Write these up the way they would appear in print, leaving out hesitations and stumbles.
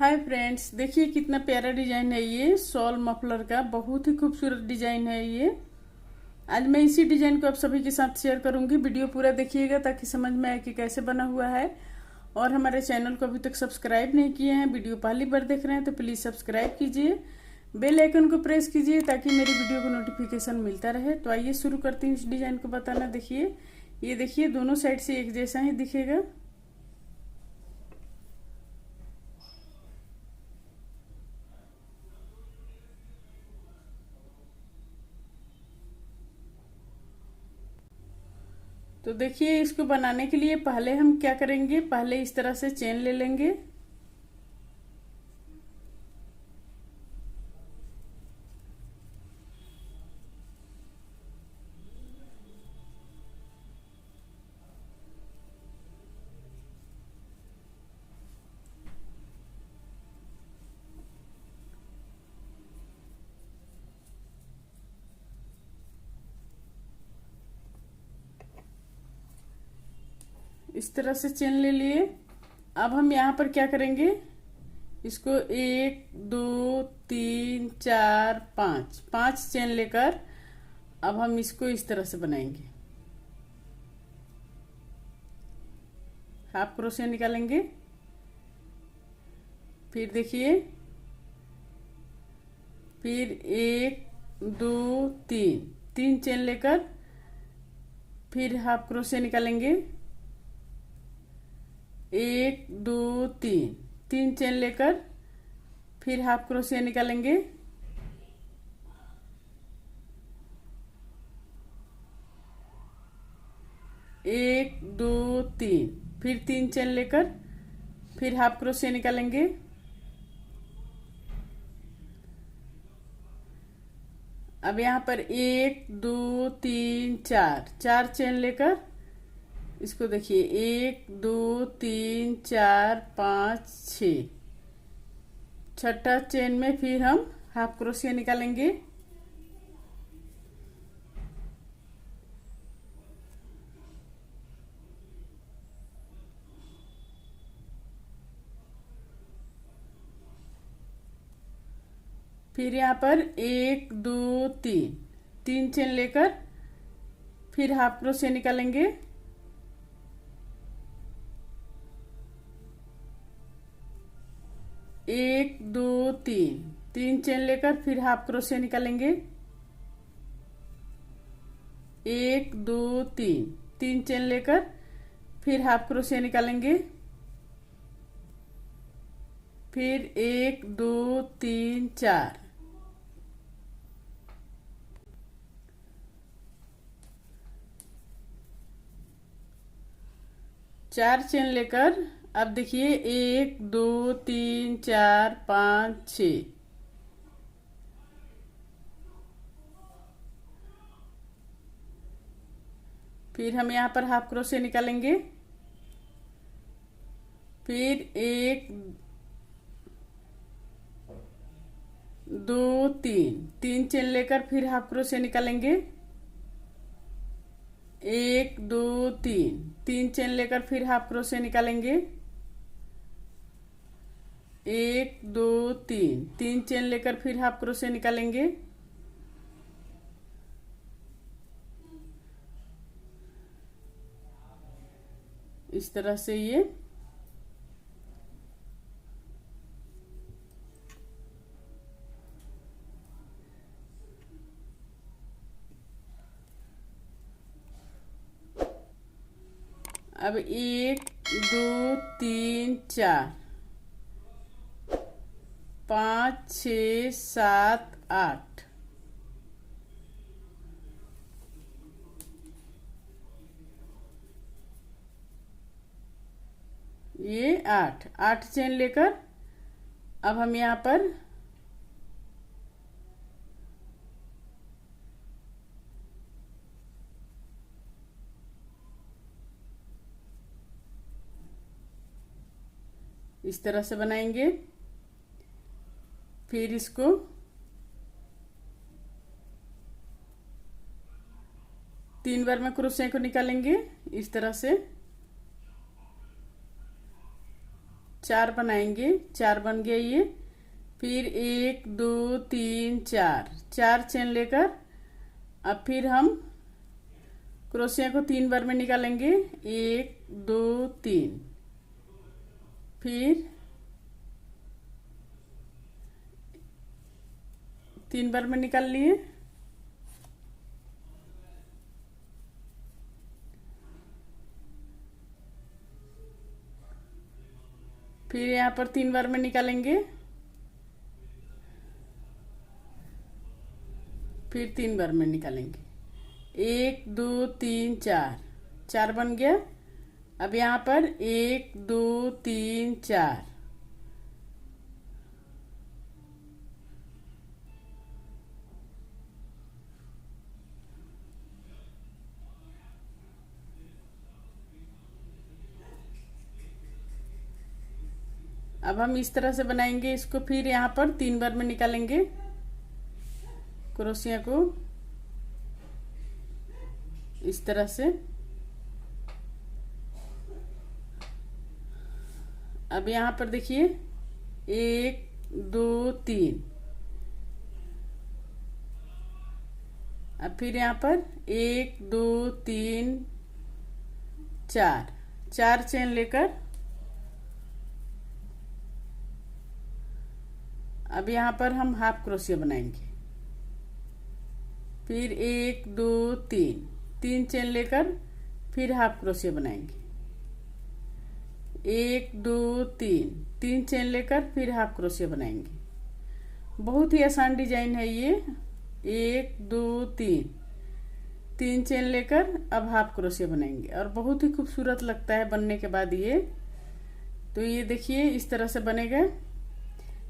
Hi friends, देखिए कितना प्यारा डिजाइन है। ये शॉल मफलर का बहुत ही खूबसूरत डिजाइन है। ये आज मैं इसी डिजाइन को आप सभी के साथ शेयर करूंगी। वीडियो पूरा देखिएगा ताकि समझ में आए कि कैसे बना हुआ है। और हमारे चैनल को अभी तक सब्सक्राइब नहीं किए हैं, वीडियो पहली बार देख रहे हैं तो प्लीज सब्सक्राइब कीजिए, बेल आइकन को प्रेस कीजिए ताकि मेरी वीडियो को नोटिफिकेशन मिलता रहे। तो आइए शुरू करती हूँ इस डिजाइन को बताना। देखिए, ये देखिए दोनों साइड से एक जैसा ही दिखेगा। तो देखिए, इसको बनाने के लिए पहले हम क्या करेंगे, पहले इस तरह से चेन ले लेंगे। इस तरह से चेन ले लिए। अब हम यहाँ पर क्या करेंगे, इसको 1 2 3 4 5 5 चेन लेकर अब हम इसको इस तरह से बनाएंगे। हाफ क्रोशिया निकालेंगे। फिर देखिए, फिर 1 2 3 3 चेन लेकर फिर हाफ क्रोशिया निकालेंगे। 1 2 3 3 चेन लेकर फिर हाफ क्रोशिया निकालेंगे। 1 2 3 फिर 3 चेन लेकर फिर हाफ क्रोशिया निकालेंगे। अब यहाँ पर 1 2 3 4 4 चेन लेकर इसको देखिए 1 2 3 4 5 6 छठा चेन में फिर हम हाफ क्रोशिया निकालेंगे। फिर यहाँ पर 1 2 3 3 चेन लेकर फिर हाफ क्रोशिया निकालेंगे। 1 2 3 3 चेन लेकर फिर हाफ क्रोशिया निकालेंगे। 1 2 3 3 चेन लेकर फिर हाफ क्रोशिया निकालेंगे। फिर 1 2 3 4 4 चेन लेकर अब देखिए 1 2 3 4 5 6 फिर हम यहाँ पर हाफ क्रोशिया निकालेंगे। फिर 1 2 3 3 चेन लेकर फिर हाफ क्रोशिया निकालेंगे। 1 2 3 3 चेन लेकर फिर हाफ क्रोशिया निकालेंगे। 1 2 3 3 चेन लेकर फिर हाफ क्रोशिया निकालेंगे। इस तरह से ये अब 1 2 3 4 5 6 7 8 ये 8 चेन लेकर अब हम यहाँ पर इस तरह से बनाएंगे। फिर इसको तीन बार में क्रोशिया को निकालेंगे इस तरह से। 4 बनाएंगे, 4 बन गया ये। फिर 1 2 3 4, 4 चेन लेकर अब फिर हम क्रोशिया को 3 बार में निकालेंगे। 1 2 3, फिर 3 बार में निकाल लिए। फिर यहाँ पर 3 बार में निकालेंगे, फिर 3 बार में निकालेंगे। 1 2 3 4, 4 बन गया। अब यहाँ पर 1 2 3 4, अब हम इस तरह से बनाएंगे इसको। फिर यहाँ पर 3 बार में निकालेंगे क्रोशिया को इस तरह से। अब यहाँ पर देखिए 1 2 3, अब फिर यहाँ पर 1 2 3 4, 4 चेन लेकर अब यहाँ पर हम हाफ क्रोशिया बनाएंगे। फिर 1 2 3, 3 चेन लेकर फिर हाफ क्रोशिया बनाएंगे। 1 2 3, 3 चेन लेकर फिर हाफ क्रोशिया बनाएंगे। बहुत ही आसान डिजाइन है ये। 1 2 3, 3 चेन लेकर अब हाफ क्रोशिया बनाएंगे और बहुत ही खूबसूरत लगता है बनने के बाद ये। तो ये देखिए इस तरह से बनेगा।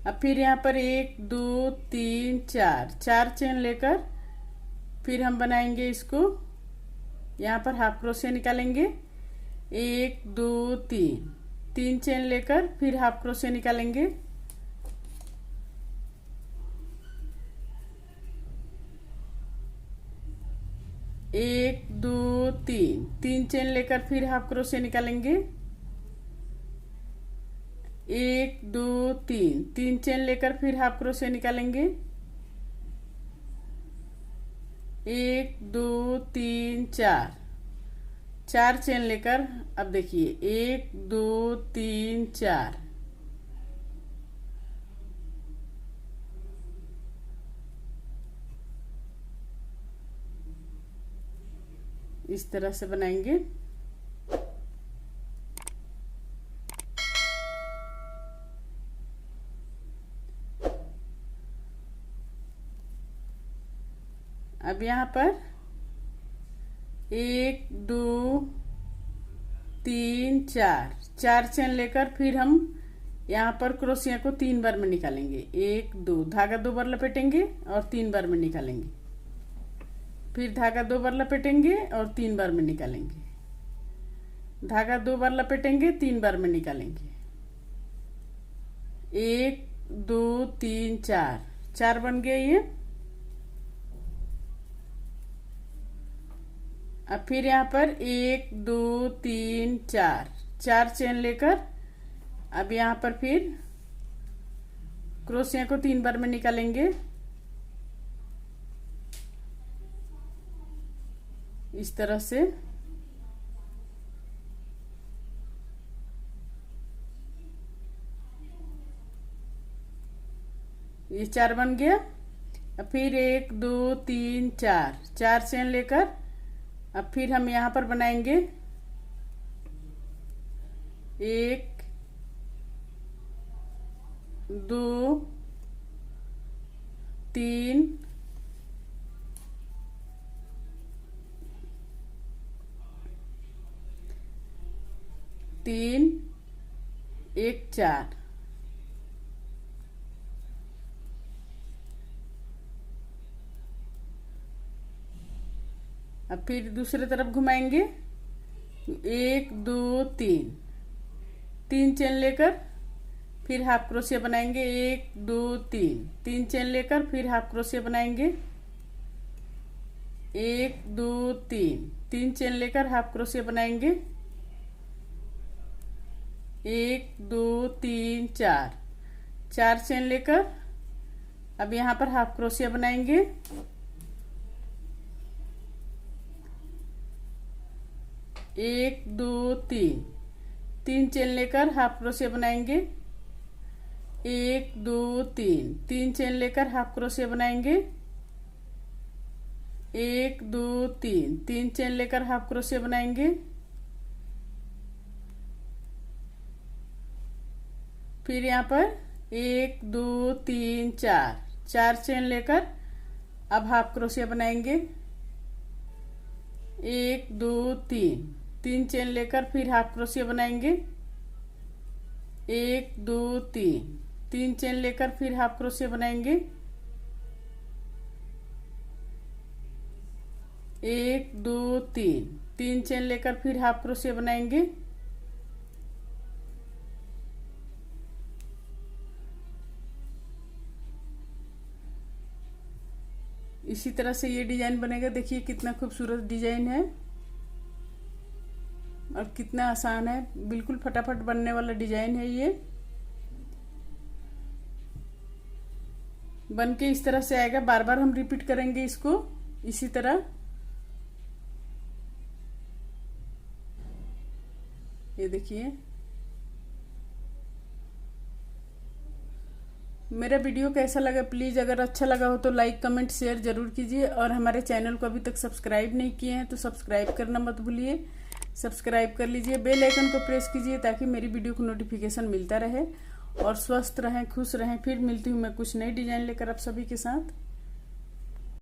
अब फिर यहाँ पर 1 2 3 4, 4 चेन लेकर फिर हम बनाएंगे इसको। यहाँ पर हाफ क्रोशिया निकालेंगे। 1 2 3, 3 चेन लेकर फिर हाफ क्रोशिया निकालेंगे। एक दो तीन, 3 चेन लेकर फिर हाफ क्रोशिया निकालेंगे। 1 2 3, 3 चेन लेकर फिर हाफ क्रोशिया निकालेंगे। 1 2 3 4, 4 चेन लेकर अब देखिए 1 2 3 4, इस तरह से बनाएंगे। अब यहाँ पर 1 2 3 4, 4 चेन लेकर फिर हम यहाँ पर क्रोशिया को 3 बार में निकालेंगे। 1 2, धागा 2 बार लपेटेंगे और 3 बार में निकालेंगे। फिर धागा 2 बार लपेटेंगे और 3 बार में निकालेंगे। धागा 2 बार लपेटेंगे, 3 बार में निकालेंगे। 1 2 3 4, 4 बन गया ये। अब फिर यहाँ पर 1 2 3 4, 4 चेन लेकर अब यहाँ पर फिर क्रोशिया को 3 बार में निकालेंगे। इस तरह से ये 4 बन गया। अब फिर 1 2 3 4, 4 चेन लेकर अब फिर हम यहाँ पर बनाएंगे 1 2 3 3 1 4। अब फिर दूसरे तरफ घुमाएंगे 1 2 3, 3 चेन लेकर फिर हाफ क्रोशिया बनाएंगे। 1 2 3, 3 चेन लेकर फिर हाफ क्रोशिया बनाएंगे। 1 2 3, 3 चेन लेकर हाफ क्रोशिया बनाएंगे। 1 2 3 4 4 चेन लेकर अब यहाँ पर हाफ क्रोशिया बनाएंगे। 1 2 3 3 चेन लेकर हाफ क्रोशिया बनाएंगे। 1 2 3 3 चेन लेकर हाफ क्रोशिया बनाएंगे। 1 2 3 3 चेन लेकर हाफ क्रोशिया बनाएंगे। फिर यहाँ पर 1 2 3 4 4 चेन लेकर अब हाफ क्रोशिया बनाएंगे। 1 2 3 3 चेन लेकर फिर हाफ क्रोशिया बनाएंगे। 1 2 3 3 चेन लेकर फिर हाफ क्रोशिया बनाएंगे। 1 2 3 3 चेन लेकर फिर हाफ क्रोशिया बनाएंगे। इसी तरह से ये डिजाइन बनेगा। देखिए कितना खूबसूरत डिजाइन है और कितना आसान है, बिल्कुल फटाफट बनने वाला डिजाइन है। ये बन के इस तरह से आएगा। बार बार हम रिपीट करेंगे इसको इसी तरह। ये देखिए मेरा वीडियो कैसा लगा, प्लीज अगर अच्छा लगा हो तो लाइक कमेंट शेयर जरूर कीजिए और हमारे चैनल को अभी तक सब्सक्राइब नहीं किए हैं तो सब्सक्राइब करना मत भूलिए। सब्सक्राइब कर लीजिए, बेल आइकन को प्रेस कीजिए ताकि मेरी वीडियो को नोटिफिकेशन मिलता रहे। और स्वस्थ रहें, खुश रहें। फिर मिलती हूँ मैं कुछ नई डिजाइन लेकर आप सभी के साथ।